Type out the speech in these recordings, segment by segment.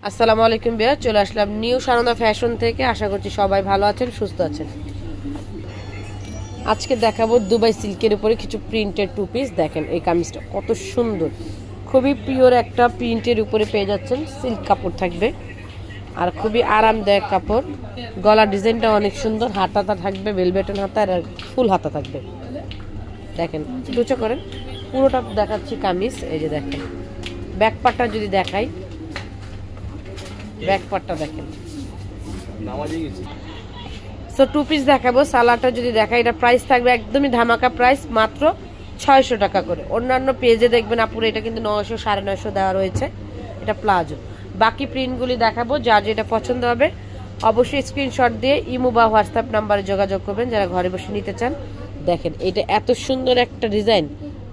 আসসালামু আলাইকুম বিয়ার, চলে আসলাম নিউ সানন্দা ফ্যাশন থেকে। আশা করছি সবাই ভালো আছেন, সুস্থ আছেন। আজকে দেখাবো দুবাই সিল্কের উপরে কিছু প্রিন্টেড টু পিস। দেখেন এই কামিজটা কত সুন্দর, খুবই পিওর একটা প্রিন্টের উপরে পেয়ে যাচ্ছেন। সিল্ক কাপড় থাকবে আর খুবই আরামদায়ক কাপড়। গলার ডিজাইনটা অনেক সুন্দর, হাতাটা থাকবে ভেলভেটন হাতা আর ফুল হাতা থাকবে। দেখেন লুচো করেন, পুরোটা দেখাচ্ছি কামিজ। এই যে দেখেন ব্যাক পার্টটা যদি দেখাই, ব্যাক পার্টটা দেখেন। সো টু পিস দেখাবো। সালাডটা যদি দেখাই, এটা প্রাইস থাকবে একদমই ধামাকা প্রাইস, মাত্র 600 টাকা করে। অন্যান্য পেজে দেখবেন আপুরে এটা কিন্তু 900 950 দেওয়া রয়েছে। এটা প্লাজো। বাকি প্রিন্টগুলি দেখাবো, যার যেটা পছন্দ হবে অবশ্যই স্ক্রিনশট দিয়ে ইমো বা হোয়াটসঅ্যাপ নাম্বারে যোগাযোগ করবেন যারা ঘরে বসে নিতে চান। দেখেন এটা এত সুন্দর একটা ডিজাইন,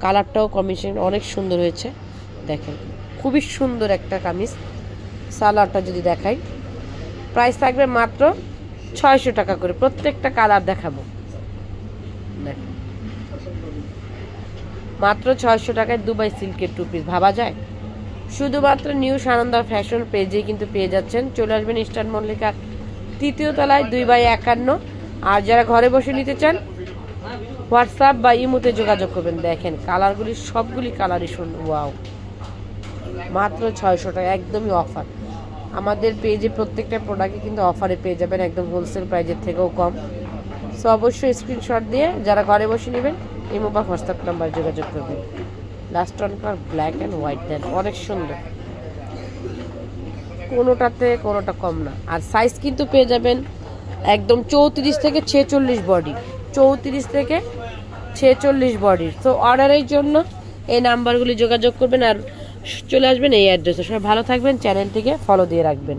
কালারটাও কম্বিনেশন অনেক সুন্দর হয়েছে। দেখেন খুবই সুন্দর একটা কামিজ। সালোয়ারটা যদি দেখাই, প্রাইস থাকবে মাত্র 600 টাকা করে। প্রত্যেকটা কালার দেখাবো, দেখেন মাত্র 600 টাকায় দুবাই সিল্কের টু পিস। ভাবা যায়? শুধুমাত্র নিউ সানন্দা ফ্যাশন পেজে কিন্তু পেয়ে যাচ্ছেন। চলে আসবেন ইস্টার্ন মল্লিকার 3য় তলায় 2/51। আর যারা ঘরে বসে নিতে চান হোয়াটসঅ্যাপ বা ইমোতে যোগাযোগ করবেন। দেখেন কালারগুলি সবগুলি কালারই সুন্দর। ওয়াও, মাত্র 600 টাকা, একদমই অফার। আমাদের পেজে প্রত্যেকটা প্রোডাক্টই কিন্তু অফারে পেয়ে যাবেন, একদম হোলসেল প্রাইজের থেকেও কম। সো অবশ্যই স্ক্রিনশট দিয়ে যারা ঘরে বসে নেবেন ইমো বা হোয়াটসঅ্যাপ নাম্বার যোগাযোগ করবেন। Last on car black and white দেন, অনেক সুন্দর, কোনোটাতে কোনোটা কম না। আর সাইজ কিন্তু পেয়ে যাবেন একদম 34 থেকে 46 বডি, 34 থেকে 46 বডির। তো অর্ডারের জন্য এই নাম্বারগুলি যোগাযোগ করবেন আর চলে আসবেন এই অ্যাড্রেসে। সবাই ভালো থাকবেন, চ্যানেলটিকে ফলো দিয়ে রাখবেন।